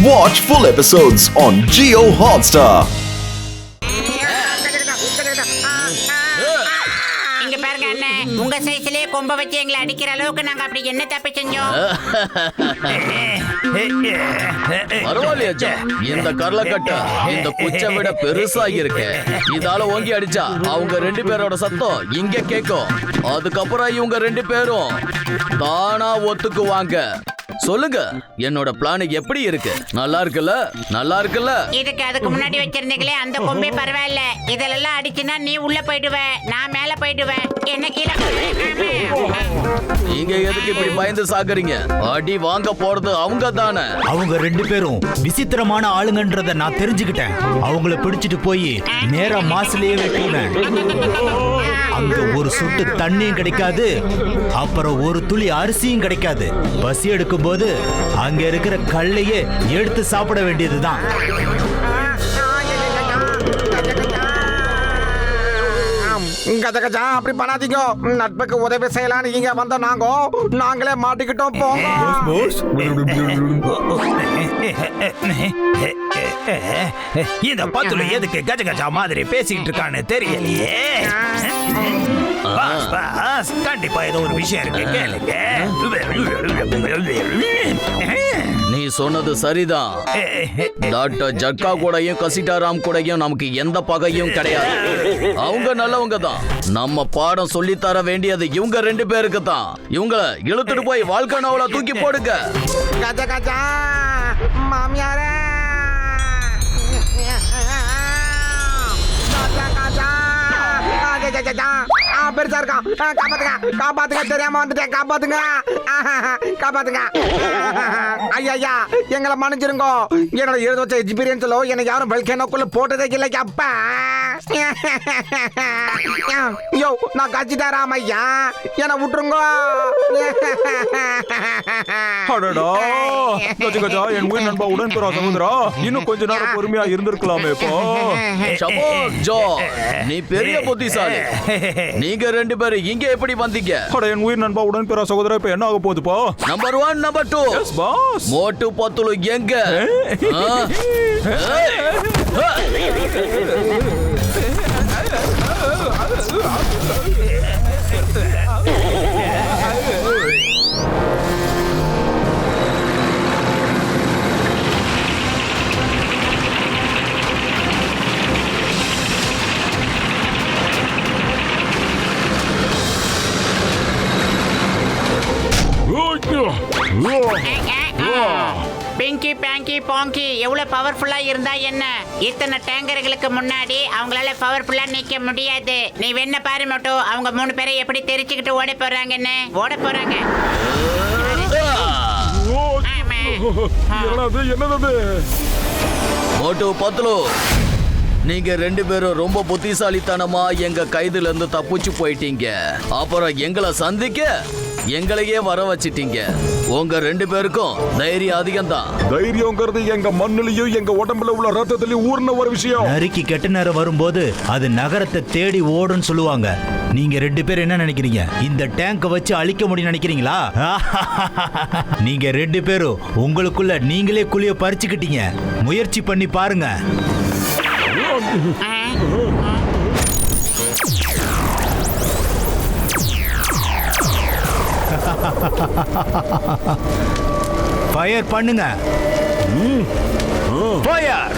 Watch full episodes on Jio Hotstar. இங்க பாருங்க அண்ணே, உங்க சைஸ்லயே கொம்ப வச்சு எங்களை அடிக்கிற அளவுக்கு நாங்க அப்படி என்ன தப்பு செஞ்சோம்? பரவாயில்லையா, இந்த கரலக்கட்டை இந்த குச்சை விட பெருசாகி இருக்கு. இதால ஓங்கி அடிச்சா அவங்க 2 பேரோட சத்தம் இங்க கேக்கும். அதுக்கப்புறம் இவங்க 2 பேரும் தானா ஒத்துக்குவாங்க. சொல்லுங்க, என்னோட பிளான் எப்படி இருக்கு? நல்லா இருக்குல்ல? நல்லா இருக்குல்ல? அதுக்கு முன்னாடி வச்சிருந்தீங்களே அந்த கொம்பே பரவாயில்ல. இதெல்லாம் அடிச்சுனா நீ உள்ள போயிடுவ, நான் மேல போயிடுவேன். என்ன கீழே நீங்க எதுக்கு இப்படி பயந்து சாகுறீங்க? அடி வாங்க போறது அவங்க தானே. அவங்க 2 பேரும் விசித்திரமான ஆளுங்கன்றத நான் தெரிஞ்சுக்கிட்டேன். அவங்கள பிடிச்சிட்டு போய் நேரா மாசுலயே வெட்டுவேன். அங்க ஒரு சொட்டு தண்ணியும் கிடைக்காது, அப்புறம் ஒரு துளி அரிசியும் கிடைக்காது. பசி எடுக்கும் போது அங்க இருக்கிற கல்லையே எடுத்து சாப்பிட வேண்டியதுதான். கஜகஜா அப்படி பண்ணாதீங்க. நட்புக்கு உதவி செய்யலான்னு இங்க வந்த நாங்களே மாட்டிக்கிட்டோம். போங்க. இந்த பத்துல எதுக்கு கஜகஜா மாதிரி பேசிக்கிட்டு இருக்கான்னு தெரியலையே. கண்டிப்பா ஏதோ ஒரு விஷயம் இருக்கு, கேளுங்க. நீ சொன்னது சரிதான். டாக்டர் ஜக்கா கூடயும் கசிட்டாராம் கூடயும் நமக்கு எந்த பகையும் கிடையாது. அவங்க நல்லவங்க தான். நம்ம பாடம் சொல்லி தர வேண்டியது இவங்க 2 பேருக்கு தான். இவங்களை இழுத்துட்டு போய் வாழ்க்கை நாவல தூக்கி போடுங்க. கஜகஜா மாமியாரே, பெருசா இருக்கான். காப்பாத்துங்க, காப்பாத்துங்க, தெரியாம வந்துட்டேன். காப்பாத்துங்க, காப்பாத்துங்க. ஐயா எங்களை மன்னிச்சிருங்க. என்னோட 20 வருஷ எக்ஸ்பீரியன்ஸ்ல என்னை யாரும் வெல்கேனோக்குள்ள போட்டதே இல்லை. அப்பா யோ, நான் கச்சிட்டாராம் ஐயா, என்னை விட்டுருங்க. அடடா கஜகஜா, என் உயிர் நண்பா உடன்பிறா சகோதரா, இன்னும் கொஞ்ச நேரம் பொறுமையா இருந்திருக்கலாமே. நீ பெரிய புத்திசாலி. நீங்க 2 பேரும் இங்க எப்படி வந்தீங்க? அட என் உயிர் நண்பா உடன்பிறா சகோதரா, இப்ப என்ன ஆக போகுதுப்பா? நம்பர் 1 நம்பர் 2 பாஸ் மோட்டு பத்துலு எங்க? பிங்கி பேங்கி பாங்கி எவ்வளவு பவர்ஃபுல்லா இருந்தா என்ன? இத்தனை டேங்கர்களுக்கு முன்னாடி அவங்களால பவர்ஃபுல்லா நிக்க முடியாது. நீ வேணா பாரு மோட்டோ, அவங்க 3 பேரை எப்படி தெரிச்சுக்கிட்டு ஓட போறாங்கன்னு. ஓட போறாங்க. என்னது மோட்டு பத்துலு, நீங்க 2 பேரும் ரொம்ப புத்திசாலித்தனமா எங்க கைதுல இருந்து தப்பிச்சு போயிட்டீங்க. அப்புறம் எங்களை சந்திக்க எங்களையே வர வச்சிட்டீங்க. உங்க 2 பேருக்கும் தைரியம் அதிகம்தான். தைரியங்கிறது எங்க மண்ணிலையும் எங்க உடம்புல உள்ள ரத்தத்திலையும் ஊர்ன ஒரு விஷயம். நரிக்கு கெட்ட நேரம் வரும்போது அது நகரத்தை தேடி ஓடுன்னு சொல்லுவாங்க. நீங்க 2 பேர் என்ன நினைக்கிறீங்க? இந்த டேங்க வச்சு அழிக்க முடியும் நினைக்கிறீங்களா? நீங்க 2 பேரும் உங்களுக்குள்ள நீங்களே குழிய பறிச்சுக்கிட்டீங்க. முயற்சி பண்ணி பாருங்க. ஃபயர் பண்ணுங்க. ஃபயர்.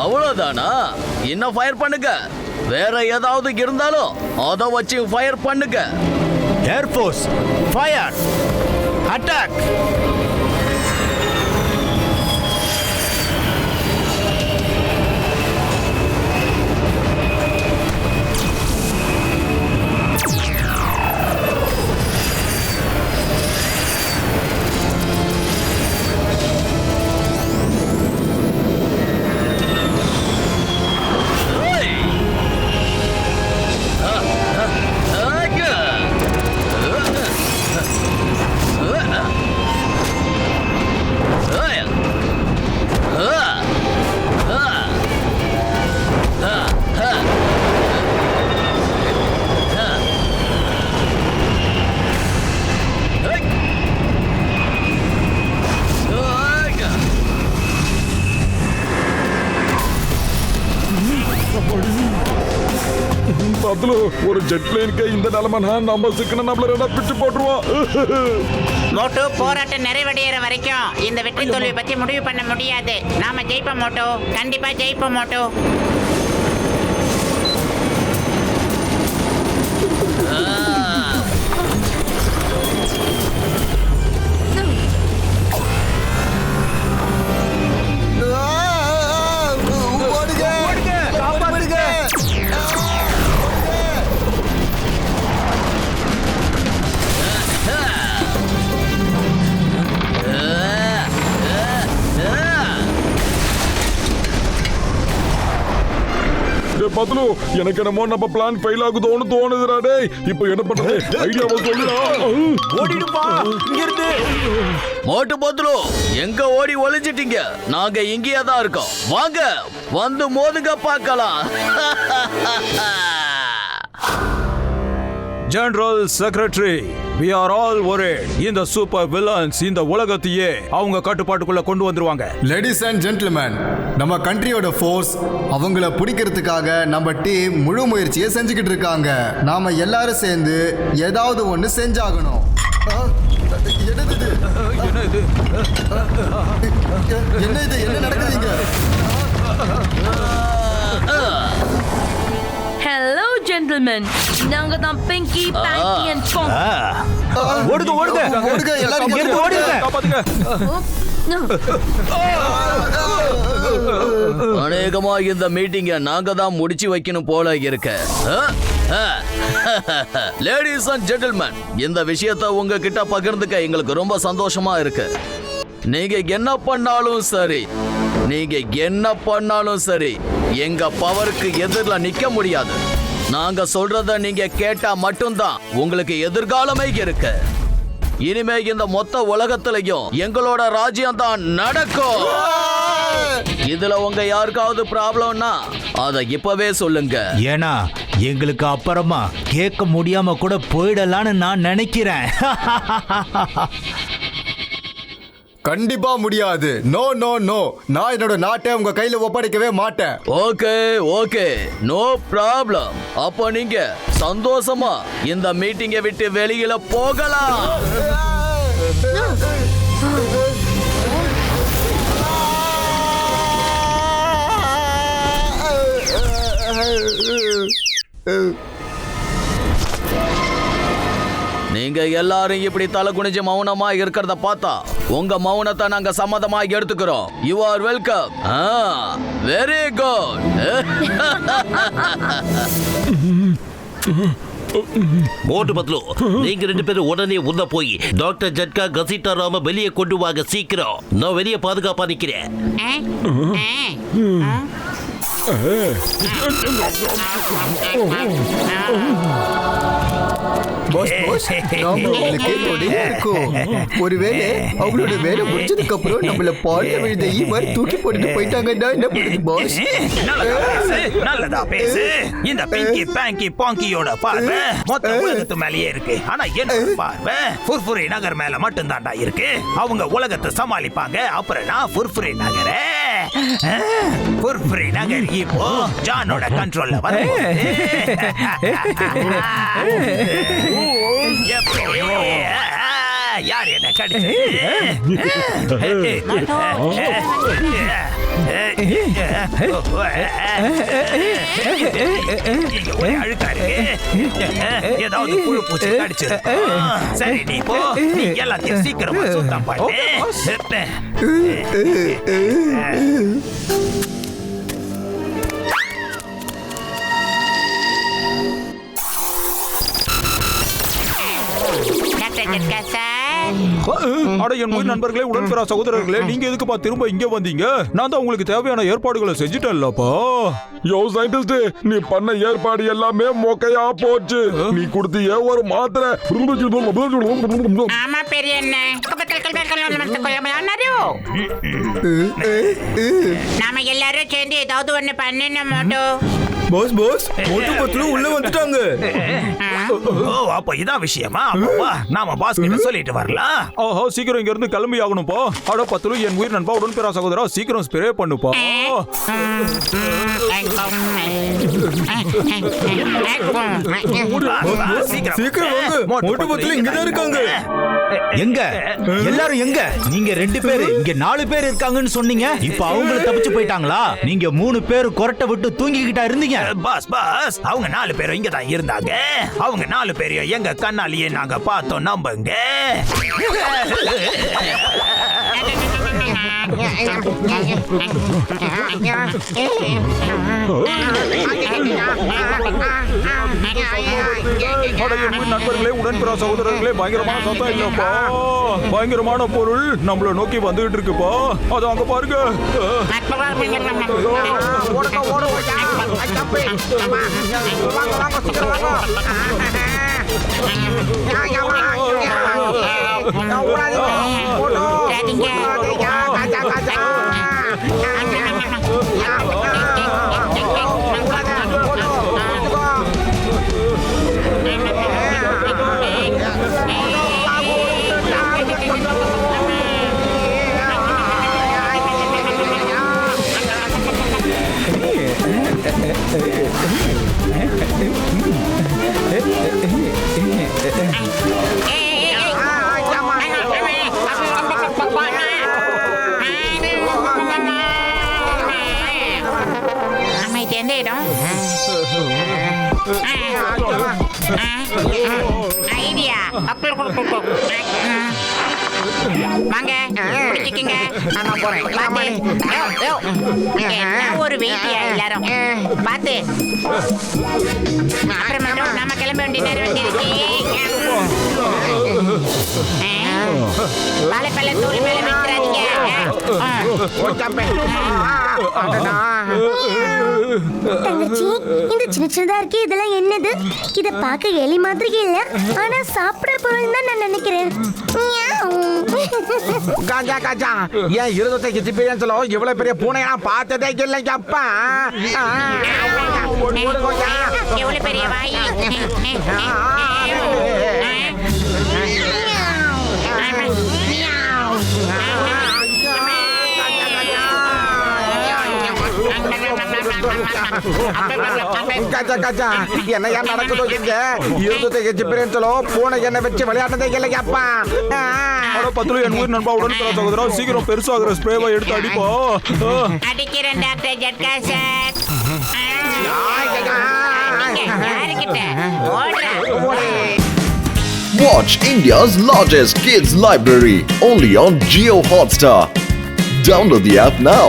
அவ்வளவுதானா? இன்னும் ஃபயர் பண்ணுங்க. வேற ஏதாவது இருந்தாலும் அதை வச்சு ஃபயர் பண்ணுங்க. Air force fire attack. பத்லு ஒரு ஜெட் பிளேனுக்கு இந்த நிலைமைனா நம்ம சிக்கன நம்மள ரெண்டா பிச்சு போட்டுருவோம். மோட்டு போராட்டம் நிறைவடைகிற வரைக்கும் இந்த வெற்றி தோல்வி பத்தி முடிவு பண்ண முடியாது. நாம ஜெயிப்போம் மோட்டு, கண்டிப்பா ஜெயிப்போம் மோட்டு. பத்லு எனக்கு என்னமோ நம்ம பிளான் ஃபெயில் ஆகுதோன்னு தோணுதுடா. டேய் இப்போ என்ன பண்றது? ஐடியாவை சொல்லுடா. ஓடிடுப்பா இங்க இருந்து. மோட்டு பத்லு எங்க ஓடி ஒளிஞ்சிட்டீங்க? நாங்க இங்கேயே தான் இருக்கோம். வாங்க வந்து மோதுங்க பார்க்கலாம். General secretary, we are all worried. இந்த சூப்பர் வில்லன்ஸ் இந்த உலகத்தையே அவங்க கட்டுப்பாட்டுக்குள்ள கொண்டு வந்துருவாங்க. லேடிஸ் அண்ட் ஜென்டில்மேன், நம்ம கண்ட்ரியோட ஃபோர்ஸ் அவங்கள பிடிக்கிறதுக்காக நம்ம டீம் முழு முயற்சியை செஞ்சுக்கிட்டு இருக்காங்க. நாம எல்லாரும் சேர்ந்து ஏதாவது ஒன்று செஞ்சாகணும். என்னது இது? என்ன இது? என்ன நடக்குதுங்க? Hello, gentlemen. நாங்க தான் பிங்கி, பேங்கி and பாங்கி. ஓடுங்க ஓடுங்க ஓடுங்க, எல்லாரும் இங்க இருந்து ஓடுங்க. காப்பாத்துங்க. அநேகமா இந்த மீட்டிங்க நாங்க தான் முடிச்சு வைக்கணும் போல இருக்க. லேடிஸ் அண்ட் ஜென்டில்மேன், இந்த விஷயத்தை உங்ககிட்ட பகிர்ந்துக்க எங்களுக்கு ரொம்ப சந்தோஷமா இருக்கு. நீங்க என்ன பண்ணாலும் சரி, நீங்க என்ன பண்ணாலும் சரி, எங்க பவருக்கு எதிரில நிக்க முடியாது. நாங்க சொல்றத நீங்க கேட்டா மட்டும்தான் உங்களுக்கு எதிர்காலமே இருக்கு. இனிமே இந்த மொத்த உலகத்திலையும் எங்களோட ராஜ்யம் தான் நடக்கும். இதுல உங்க யாருக்காவது ப்ராப்ளம்னா அத இப்பவே சொல்லுங்க. ஏன்னா எங்களுக்கு அப்புறமா கேட்க முடியாம கூட போயிடலான்னு நான் நினைக்கிறேன். கண்டிப்பா முடியாது. நோ நோ நோ, நான் என்னோட நாட்டை உங்க கையில ஒப்படைக்கவே மாட்டேன். Okay okay, no problem. அப்போ நீங்க சந்தோஷமா இந்த மீட்டிங்கை விட்டு வெளியில போகலாம். நீங்க எல்லாரும் இப்படி தலை குனிஞ்சு மௌனமா இருக்கிறத பார்த்தா உங்க மௌனத்தை நாங்க சம்மதமா எடுத்துக்கிறோம். You are welcome. Very good. Motu Patlu, நீங்க ரெண்டு பேரும் உடனே உள்ள போய் டாக்டர் ஜட்கா கசிட்டா ராம வெளியே கொண்டு வாங்க சீக்கிரம். நான் வெளியே பாதுகாப்பா நிக்கிறேன். பாஸ் பாஸ், நாம உங்களுக்கு உடனே இருக்கோம். ஒருவேளை அவங்களோட வேலை முடிச்சதுக்கு அப்புறம் நம்மள பால்ல விழுந்த ஈவர் தூக்கி போட்டுட்டு போயிட்டாங்கன்னா என்ன பண்ணுது பாஸ்? நல்லதா பேசு. இந்த பிங்கி பேங்கி பாங்கியோட பார்வை மொத்த உலகத்து மேலேயே இருக்கு. ஆனா என்னோட பார்வை ஃபுர்ஃபுரி நகர் மேல மட்டும் தாண்டா இருக்கு. அவங்க உலகத்தை சமாளிப்பாங்க. அப்புறம் நான் ஃபுர்ஃபுரி நகர ஃபுர்ஃபுரி நகர் இப்போ ஜானோட கண்ட்ரோல்ல வரும்போது யார் என்ன கடிச்சு அழுக்கா இருக்கு. ஏதாவது புழு பூச்சி கடிச்சு. சரி நீ போ, நீ எல்லாத்தையும் சீக்கிரமா சுத்தம் பண்ணு. அட என் உயிர் நண்பர்களே, உடன்பிறா சகோதரர்களே, நீங்க எதுக்குப்பா திரும்ப இங்க வந்தீங்க? நான் தான் உங்களுக்கு தேவையான ஏற்பாடுகளை செஞ்சுட்டேன்லப்பா. யோ சயின்டிஸ்ட், நீ பண்ண ஏற்பாடு எல்லாமே மொக்கையா போச்சு. நீ கொடுத்திய ஒரு மாத்திரை. ஆமா பெரிய நாம எல்லாரும் சேர்ந்து ஏதாவது ஒண்ணு பண்ணணும் மோட்டோ. பாஸ் பாஸ் மோட்டு பத்லு உள்ள வந்துட்டாங்க. ஓ அப்ப இதான் விஷயமா? அப்ப வா, நாம பாஸ் கிட்ட சொல்லிட்டு வரலாம். ஆஹா சீக்கிரம் இங்க இருந்து கிளம்பி ஆகணும்ப்பா. அட பத்லு என் உயிர் நண்பா உடன்பிறா சகோதரா சீக்கிரம் ஸ்ப்ரே பண்ணுப்பா. சீக்கிரம் வாங்க. மோட்டு பத்லு இங்க தான் இருக்காங்க. எங்க எல்லாரும் எங்க? நீங்க 2 பேரு இங்க 4 பேர் இருக்காங்கன்னு சொன்னீங்க. இப்ப அவங்களும் தப்பிச்சு போயிட்டாங்களா? நீங்க 3 பேர் கொரட்டை விட்டு தூங்கிக்கிட்டா இருந்தீங்க. பாஸ் அவங்க 4 பேரும் இங்க தான் இருந்தாங்க. அவங்க 4 பேரையும் எங்க கண்ணாலேயே நாங்க பார்த்தோம், நம்புங்க. நண்பர்களே உடன்பிறா சகோதரர்களே பயங்கரமான சத்தம் இல்லப்பா. பயங்கரமான பொருள் நம்மள நோக்கி வந்துகிட்டு இருக்குப்பா. அது அங்க பாருங்க. எந்த இடம்? ஐடியா வாங்க குடிச்சுக்கங்க. ஒரு வெயிட்டியா எல்லாரும் பார்த்து அப்புறமா நாம கிளம்ப வேண்டிய நேரம் வந்துருச்சு. வாழைப்பழ தூள் மேல விட்டுறாதீங்க. தங்கச்சி, இந்த சின்ன சின்னதா இருக்கு, இதெல்லாம் என்னது? இத பார்க்க எலி மாதிரி இல்ல, ஆனா சாப்பிட பொருள் தான் நான் நினைக்கிறேன். காஜா காஜா ஏன் 25 எக்ஸ்பீரியன்ஸ்ல இவ்வளவு பெரிய பூனை நான் பார்த்ததே இல்லைங்கப்பா. எவ்வளவு பெரிய வாய். காஜா காஜா என்னையா நடக்குதோ இங்க? 25 எக்ஸ்பீரியன்ஸ்ல பூனை என்ன வச்சு விளையாடுறதே இல்லைங்கப்பா. பத்லு என் உயிர் நண்பா உடன்பிறா சகோதரா சீக்கிரம் பெருசாகிற ஸ்ப்ரேவை எடுத்து அடிப்பா. அடிக்கிறேன் doctor Jhatka sir. Watch India's largest kids library only on Jio Hotstar. Download the app now.